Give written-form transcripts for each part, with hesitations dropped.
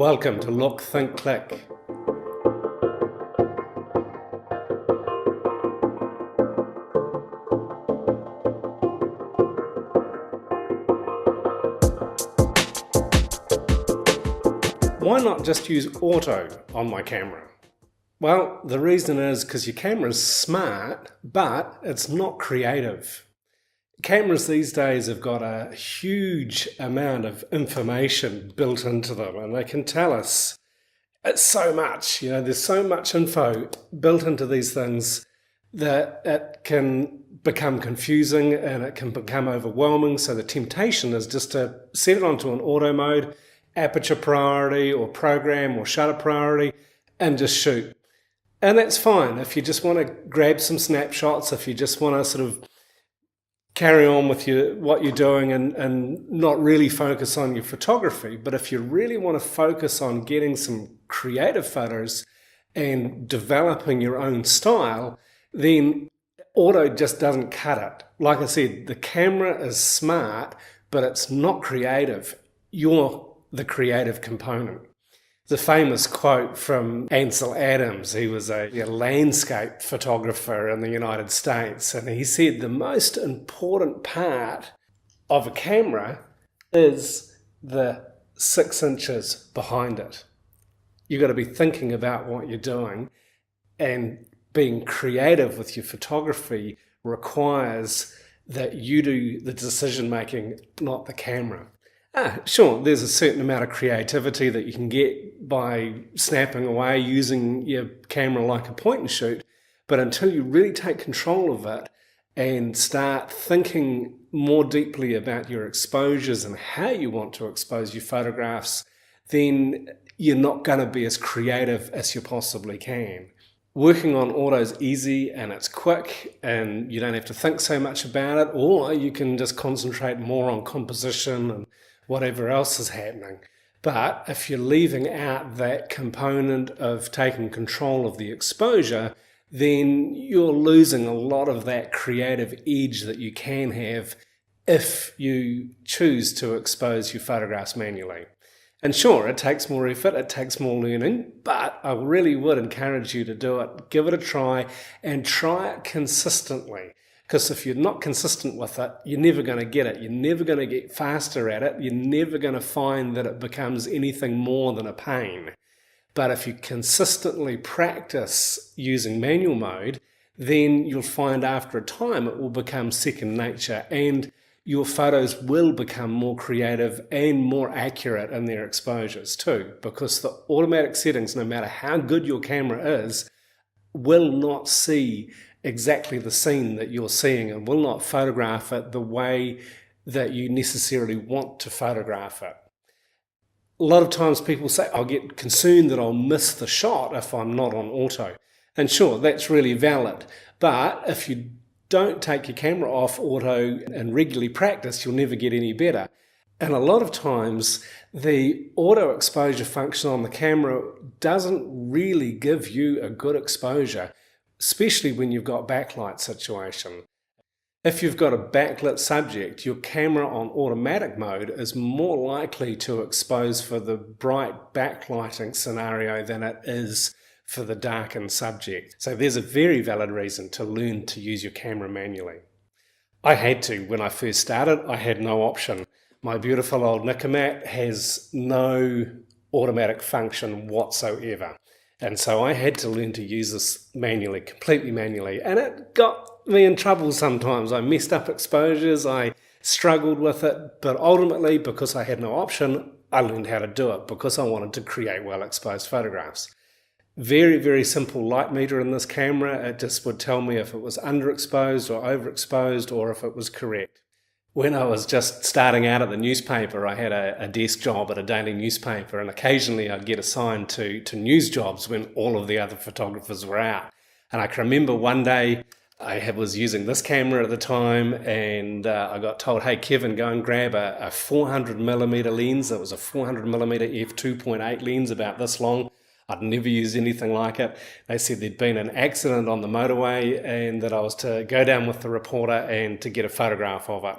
Welcome to Look, Think, Click. Why not just use auto on my camera? Well, the reason is because your camera is smart, but it's not creative. Cameras these days have got a huge amount of information built into them, and they can tell us it's so much. There's so much info built into these things that it can become confusing and it can become overwhelming. So the temptation is just to set it onto an auto mode, aperture priority or program or shutter priority, and just shoot. And that's fine if you just want to grab some snapshots, if you just want to sort of carry on with what you're doing and not really focus on your photography. But if you really want to focus on getting some creative photos and developing your own style, then auto just doesn't cut it. Like I said, the camera is smart, but it's not creative. You're the creative component. The famous quote from Ansel Adams, he was a landscape photographer in the United States, and he said the most important part of a camera is the 6 inches behind it. You've got to be thinking about what you're doing, and being creative with your photography requires that you do the decision making, not the camera. Sure, there's a certain amount of creativity that you can get by snapping away using your camera like a point and shoot, but until you really take control of it and start thinking more deeply about your exposures and how you want to expose your photographs, then you're not going to be as creative as you possibly can. Working on auto is easy and it's quick and you don't have to think so much about it, or you can just concentrate more on composition and whatever else is happening. But if you're leaving out that component of taking control of the exposure, then you're losing a lot of that creative edge that you can have if you choose to expose your photographs manually. And sure, it takes more effort, it takes more learning, but I really would encourage you to do it. Give it a try and try it consistently. Because if you're not consistent with it, you're never going to get it. You're never going to get faster at it. You're never going to find that it becomes anything more than a pain. But if you consistently practice using manual mode, then you'll find after a time it will become second nature, and your photos will become more creative and more accurate in their exposures too, because the automatic settings, no matter how good your camera is, will not see exactly the scene that you're seeing and will not photograph it the way that you necessarily want to photograph it. A lot of times people say, I'll get concerned that I'll miss the shot if I'm not on auto. And sure, that's really valid. But if you don't take your camera off auto and regularly practice, you'll never get any better. And a lot of times the auto exposure function on the camera doesn't really give you a good exposure, especially when you've got backlight situation. If you've got a backlit subject, your camera on automatic mode is more likely to expose for the bright backlighting scenario than it is for the darkened subject. So there's a very valid reason to learn to use your camera manually. I had to when I first started. I had no option. My beautiful old Nikomat has no automatic function whatsoever. And so I had to learn to use this manually, completely manually. And it got me in trouble sometimes. I messed up exposures, I struggled with it. But ultimately, because I had no option, I learned how to do it because I wanted to create well-exposed photographs. Very, very simple light meter in this camera. It just would tell me if it was underexposed or overexposed or if it was correct. When I was just starting out at the newspaper, I had a desk job at a daily newspaper, and occasionally I'd get assigned to news jobs when all of the other photographers were out. And I can remember one day I was using this camera at the time, and I got told, hey Kevin, go and grab a 400mm lens. It was a 400mm f2.8 lens about this long. I'd never used anything like it. They said there'd been an accident on the motorway and that I was to go down with the reporter and to get a photograph of it.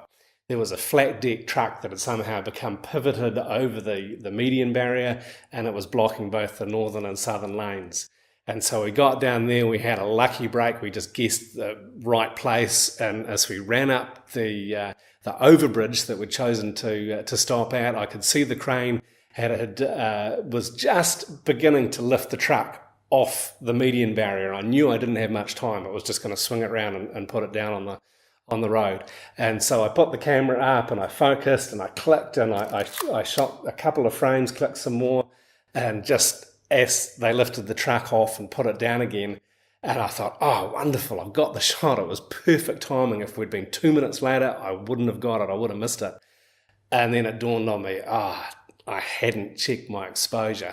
There was a flat deck truck that had somehow become pivoted over the median barrier, and it was blocking both the northern and southern lanes. And so we got down there, we had a lucky break, we just guessed the right place, and as we ran up the overbridge that we'd chosen to stop at, I could see the crane was just beginning to lift the truck off the median barrier. I knew I didn't have much time. It was just going to swing it around and put it down on the road. And so I put the camera up and I focused and I clicked and I shot a couple of frames, clicked some more, and just as they lifted the truck off and put it down again, and I thought, oh, wonderful, I've got the shot. It was perfect timing. If we'd been 2 minutes later, I wouldn't have got it. I would have missed it. And then it dawned on me, I hadn't checked my exposure.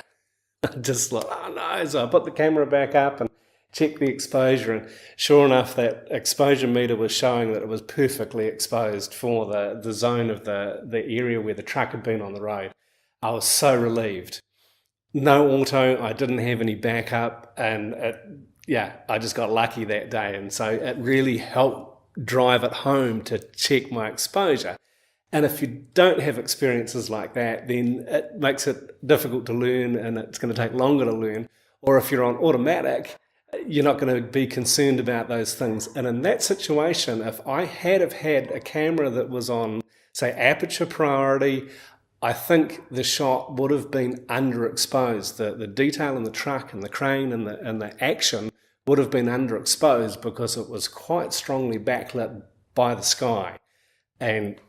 I just thought, oh no. So I put the camera back up and checked the exposure, and sure enough, that exposure meter was showing that it was perfectly exposed for the zone of the area where the truck had been on the road. I was so relieved. No auto, I didn't have any backup, and I just got lucky that day. And so it really helped drive it home to check my exposure. And if you don't have experiences like that, then it makes it difficult to learn, and it's going to take longer to learn. Or if you're on automatic, you're not going to be concerned about those things. And in that situation, if I had have had a camera that was on, say, aperture priority, I think the shot would have been underexposed. The detail in the truck and the crane and the action would have been underexposed because it was quite strongly backlit by the sky. And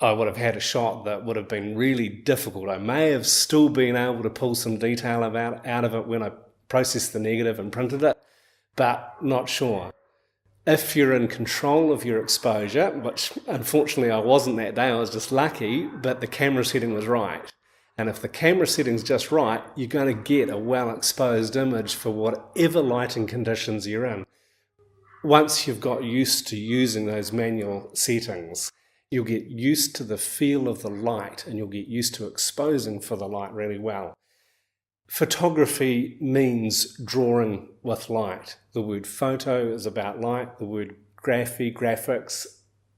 I would have had a shot that would have been really difficult. I may have still been able to pull some detail out of it when I processed the negative and printed it, but not sure. If you're in control of your exposure, which unfortunately I wasn't that day, I was just lucky, but the camera setting was right. And if the camera setting's just right, you're going to get a well-exposed image for whatever lighting conditions you're in. Once you've got used to using those manual settings, you'll get used to the feel of the light, and you'll get used to exposing for the light really well. Photography means drawing with light. The word photo is about light. The word graphics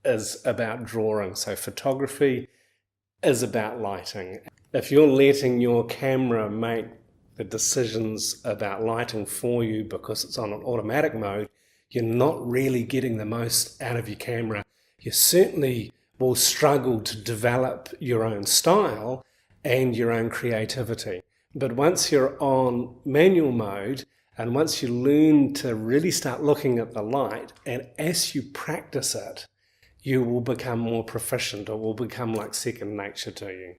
is about drawing. So photography is about lighting. If you're letting your camera make the decisions about lighting for you because it's on an automatic mode, you're not really getting the most out of your camera. You certainly will struggle to develop your own style and your own creativity. But once you're on manual mode, and once you learn to really start looking at the light, and as you practice it, you will become more proficient, or will become like second nature to you.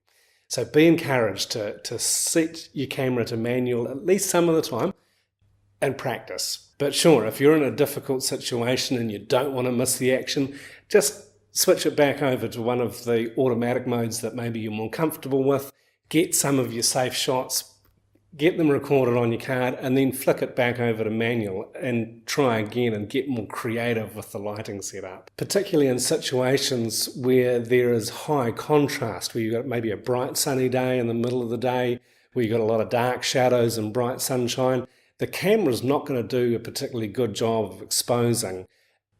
So be encouraged to set your camera to manual at least some of the time and practice. But sure, if you're in a difficult situation and you don't want to miss the action, just switch it back over to one of the automatic modes that maybe you're more comfortable with. Get some of your safe shots, get them recorded on your card, and then flick it back over to manual and try again and get more creative with the lighting setup. Particularly in situations where there is high contrast, where you've got maybe a bright sunny day in the middle of the day, where you've got a lot of dark shadows and bright sunshine, the camera's not going to do a particularly good job of exposing.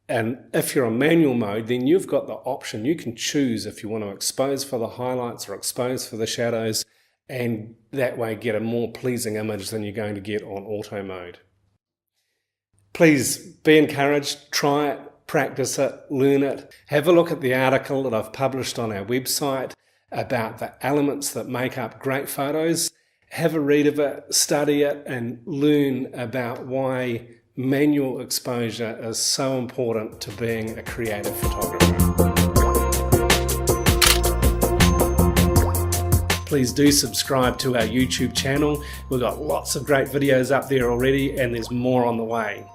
And if you're on manual mode, then you've got the option. You can choose if you want to expose for the highlights or expose for the shadows, and that way get a more pleasing image than you're going to get on auto mode. Please be encouraged, try it, practice it, learn it. Have a look at the article that I've published on our website about the elements that make up great photos. Have a read of it, study it, and learn about why manual exposure is so important to being a creative photographer. Please do subscribe to our YouTube channel. We've got lots of great videos up there already, and there's more on the way.